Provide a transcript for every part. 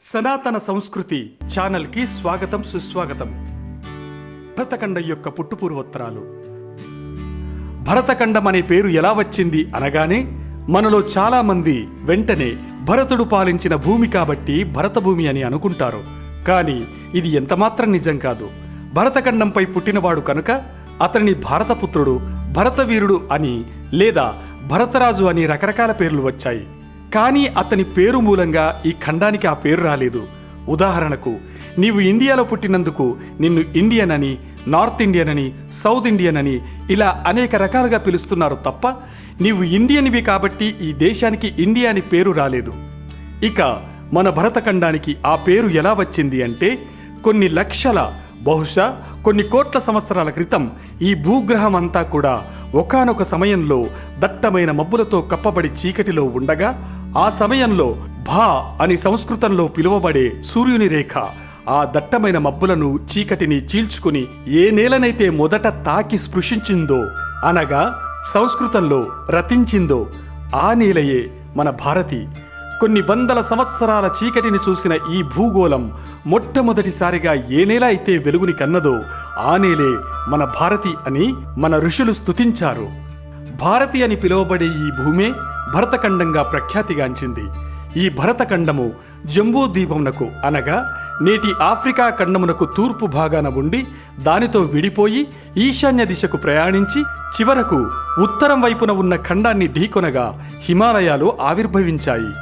సనాతన సంస్కృతి ఛానల్కి స్వాగతం సుస్వాగతం. భరతఖండం యొక్క పుట్టుపూర్వోత్తరాలు. భరతఖండం అనే పేరు ఎలా వచ్చింది అనగానే మనలో చాలామంది వెంటనే భరతుడు పాలించిన భూమి కాబట్టి భరతభూమి అని అనుకుంటారు. కానీ ఇది ఎంతమాత్రం నిజం కాదు. భరతఖండంపై పుట్టినవాడు కనుక అతనిని భారతపుత్రుడు, భరతవీరుడు అని లేదా భరతరాజు అని రకరకాల పేర్లు వచ్చాయి. కానీ అతని పేరు మూలంగా ఈ ఖండానికి ఆ పేరు రాలేదు. ఉదాహరణకు, నీవు ఇండియాలో పుట్టినందుకు నిన్ను ఇండియన్ అని, నార్త్ ఇండియన్ అని, సౌత్ ఇండియన్ అని ఇలా అనేక రకాలుగా పిలుస్తున్నారు తప్ప నీవు ఇండియన్వి కాబట్టి ఈ దేశానికి ఇండియా అని పేరు రాలేదు. ఇక మన భరతఖండానికి ఆ పేరు ఎలా వచ్చింది అంటే, కొన్ని లక్షల, బహుశా కొన్ని కోట్ల సంవత్సరాల క్రితం ఈ భూగ్రహం అంతా కూడా ఒకానొక సమయంలో దట్టమైన మబ్బులతో కప్పబడి చీకటిలో ఉండగా, ఆ సమయంలో భా అని సంస్కృతంలో పిలువబడే సూర్యుని రేఖ ఆ దట్టమైన మబ్బులను, చీకటిని చీల్చుకుని ఏ నేలనైతే మొదట తాకి స్పృశించిందో, అనగా సంస్కృతంలో రతించిందో, ఆ నేలయే మన భారతి. కొన్ని వందల సంవత్సరాల చీకటిని చూసిన ఈ భూగోళం మొట్టమొదటిసారిగా ఏ నేల అయితే వెలుగుని కన్నదో ఆ నేలే మన భారతి అని మన ఋషులు స్తుతించారు. భారతి అని పిలువబడే ఈ భూమే భరతఖండంగా ప్రఖ్యాతిగాంచింది. ఈ భరతఖండము జంబూ ద్వీపమునకు అనగా నేటి ఆఫ్రికా ఖండమునకు తూర్పు భాగాన ఉండి దానితో విడిపోయి ఈశాన్య దిశకు ప్రయాణించి చివరకు ఉత్తరం వైపున ఉన్న ఖండాన్ని ఢీకొనగా హిమాలయాలు ఆవిర్భవించాయి.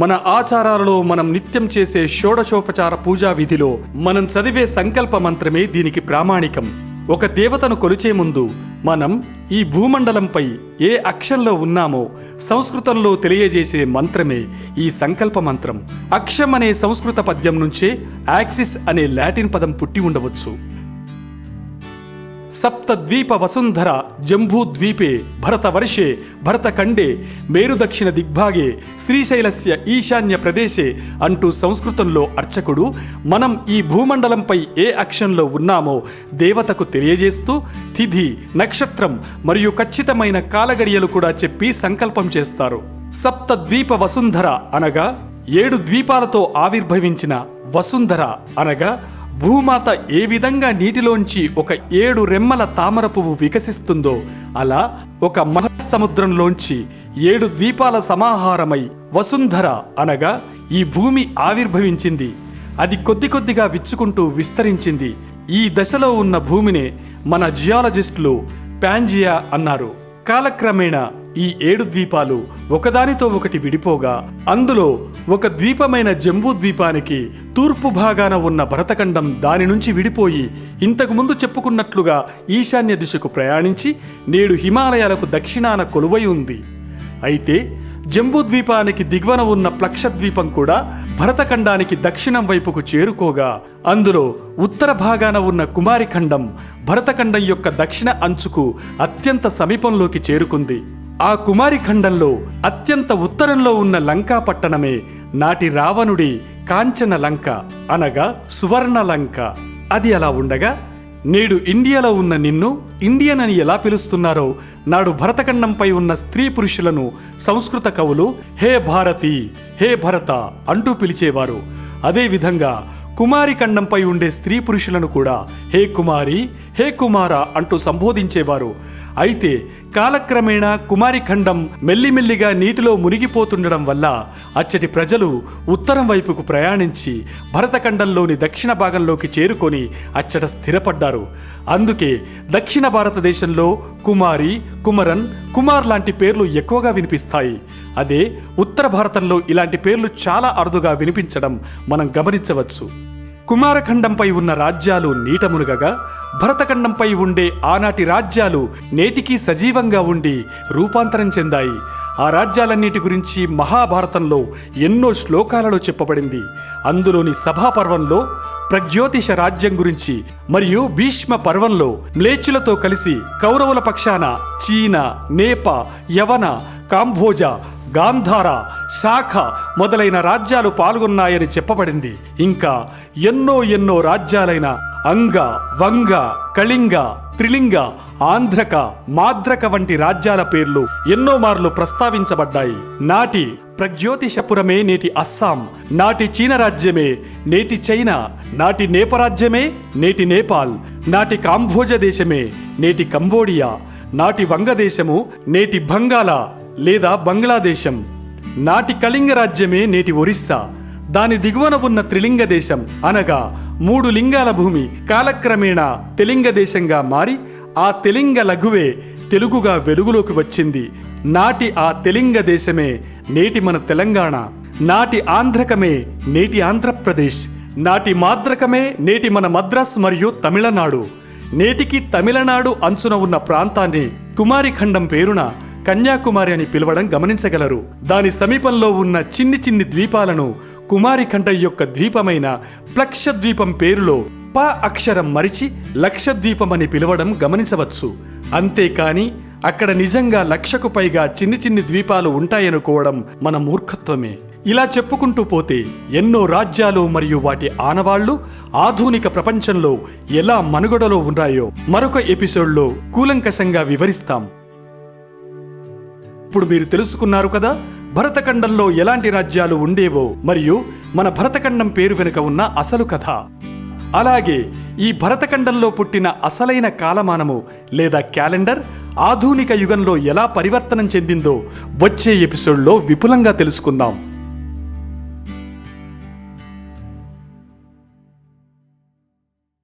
మన ఆచారాలలో మనం నిత్యం చేసే షోడశోపచార పూజా విధిలో మనం చదివే సంకల్ప మంత్రమే దీనికి ప్రామాణికం. ఒక దేవతను కొలిచే ముందు మనం ఈ భూమండలంపై ఏ అక్షంలో ఉన్నామో సంస్కృతంలో తెలియజేసే మంత్రమే ఈ సంకల్ప మంత్రం. అక్షం అనే సంస్కృత పద్యం నుంచే యాక్సిస్ అనే లాటిన్ పదం పుట్టి ఉండవచ్చు. సప్తద్వీప వసుంధర జంబూద్వీపే భరతవర్షే భరతఖండే మేరు దక్షిణ దిగ్భాగే శ్రీశైలస్య ఈశాన్య ప్రదేశే అంటూ సంస్కృతంలో అర్చకుడు మనం ఈ భూమండలంపై ఏ అక్షంలో ఉన్నామో దేవతకు తెలియజేస్తూ తిథి, నక్షత్రం మరియు ఖచ్చితమైన కాలగడియలు కూడా చెప్పి సంకల్పం చేస్తారు. సప్తద్వీప వసుంధర అనగా 7 ద్వీపాలతో ఆవిర్భవించిన వసుంధర అనగా భూమాత ఏ విధంగా నీటిలోంచి ఒక 7 రెమ్మల తామర పువ్వు వికసిస్తుందో అలా ఒక మహాసముద్రంలోంచి 7 ద్వీపాల సమాహారమై వసుంధర అనగా ఈ భూమి ఆవిర్భవించింది. అది కొద్ది కొద్దిగా విచ్చుకుంటూ విస్తరించింది. ఈ దశలో ఉన్న భూమినే మన జియాలజిస్టులు ప్యాంజియా అన్నారు. కాలక్రమేణా ఈ 7 ద్వీపాలు ఒకదానితో ఒకటి విడిపోగా అందులో ఒక ద్వీపమైన జంబూ ద్వీపానికి తూర్పు భాగాన ఉన్న భరతఖండం దాని నుంచి విడిపోయి ఇంతకు ముందు చెప్పుకున్నట్లుగా ఈశాన్య దిశకు ప్రయాణించి నేడు హిమాలయాలకు దక్షిణాన కొలువై ఉంది. అయితే జంబూద్వీపానికి దిగువన ఉన్న ప్లక్షద్వీపం కూడా భరతఖండానికి దక్షిణం వైపుకు చేరుకోగా అందులో ఉత్తర భాగాన ఉన్న కుమారిఖండం భరతఖండం యొక్క దక్షిణ అంచుకు అత్యంత సమీపంలోకి చేరుకుంది. ఆ కుమారిఖండంలో అత్యంత ఉత్తరంలో ఉన్న లంకా పట్టణమే నాటి రావణుడి కాంచన లంక అనగా సువర్ణ లంక. అది అలా ఉండగా నేడు ఇండియాలో ఉన్న నిన్ను ఇండియన్ అని ఎలా పిలుస్తున్నారో నాడు భరతఖండంపై ఉన్న స్త్రీ పురుషులను సంస్కృత కవులు హే భారతి, హే భరత అంటూ పిలిచేవారు. అదేవిధంగా కుమారి ఖండంపై ఉండే స్త్రీ పురుషులను కూడా హే కుమారి, హే కుమార అంటూ సంబోధించేవారు. అయితే కాలక్రమేణా కుమారిఖండం మెల్లిమెల్లిగా నీటిలో మునిగిపోతుండడం వల్ల అచ్చటి ప్రజలు ఉత్తరం వైపుకు ప్రయాణించి భరతఖండంలోని దక్షిణ భాగంలోకి చేరుకొని అచ్చట స్థిరపడ్డారు. అందుకే దక్షిణ భారతదేశంలో కుమారి, కుమరన్, కుమార్ లాంటి పేర్లు ఎక్కువగా వినిపిస్తాయి. అదే ఉత్తర భారతంలో ఇలాంటి పేర్లు చాలా అరుదుగా వినిపించడం మనం గమనించవచ్చు. కుమారఖండంపై ఉన్న రాజ్యాలు నీట మునుగగా భరతఖండంపై ఉండే ఆనాటి రాజ్యాలు నేటికీ సజీవంగా ఉండి రూపాంతరం చెందాయి. ఆ రాజ్యాలన్నిటి గురించి మహాభారతంలో ఎన్నో శ్లోకాలలో చెప్పబడింది. అందులోని సభాపర్వంలో ప్రజ్యోతిష రాజ్యం గురించి మరియు భీష్మ పర్వంలో మ్లేచ్చులతో కలిసి కౌరవుల పక్షాన చీనా, నేప, యవన, కాంభోజ, గాంధార, శాఖ మొదలైన రాజ్యాలు పాల్గొన్నాయని చెప్పబడింది. ఇంకా ఎన్నో రాజ్యాలైన అంగ, వంగ, కళింగ, త్రిలింగ, ఆంధ్రక, మాద్రక వంటి రాజ్యాల పేర్లు ఎన్నో మార్లు ప్రస్తావించబడ్డాయి. నాటి ప్రగ్యోతిషపురమే నేటి అస్సాం, నాటి చీన రాజ్యమే నేటి చైనా, నాటి నేపరాజ్యమే నేటి నేపాల్, నాటి కాంబోజ దేశమే నేటి కంబోడియా, నాటి వంగదేశము నేటి బంగాళా లేదా బంగ్లాదేశం, నాటి కళింగ రాజ్యమే నేటి ఒరిస్సా, దాని దిగువన ఉన్న త్రిలింగ దేశం అనగా 3 లింగాల భూమి కాలక్రమేణా తెలింగ దేశంగా మారి ఆ తెలింగ లఘువే తెలుగుగా వెలుగులోకి వచ్చింది. నాటి ఆ తెలింగ దేశమే నేటి మన తెలంగాణ, నాటి ఆంధ్రకమే నేటి ఆంధ్రప్రదేశ్, నాటి మాద్రకమే నేటి మన మద్రాస్ మరియు తమిళనాడు. నేటికి తమిళనాడు అంచున ఉన్న ప్రాంతాన్ని కుమారి ఖండం పేరున కన్యాకుమారి అని పిలవడం గమనించగలరు. దాని సమీపంలో ఉన్న చిన్ని చిన్ని ద్వీపాలను కుమారి ఖండం యొక్క ద్వీపమైన ప్లక్షద్వీపం పేరులో ప అక్షరం మరిచి లక్షద్వీపం అని పిలవడం గమనించవచ్చు. అంతేకాని అక్కడ నిజంగా 1,00,000కు పైగా చిన్ని చిన్ని ద్వీపాలు ఉంటాయనుకోవడం మన మూర్ఖత్వమే. ఇలా చెప్పుకుంటూ పోతే ఎన్నో రాజ్యాలు మరియు వాటి ఆనవాళ్లు ఆధునిక ప్రపంచంలో ఎలా మనుగడలో ఉన్నాయో మరొక ఎపిసోడ్లో కూలంకషంగా వివరిస్తాం. ఇప్పుడు మీరు తెలుసుకున్నారు కదా భరతఖండంలో ఎలాంటి రాజ్యాలు ఉండేవో మరియు మన భరతఖండం పేరు వెనుక ఉన్న అసలు కథ. అలాగే ఈ భరతఖండంలో పుట్టిన అసలైన కాలమానము లేదా క్యాలెండర్ ఆధునిక యుగంలో ఎలా పరివర్తనం చెందిందో వచ్చే ఎపిసోడ్లో విపులంగా తెలుసుకుందాం.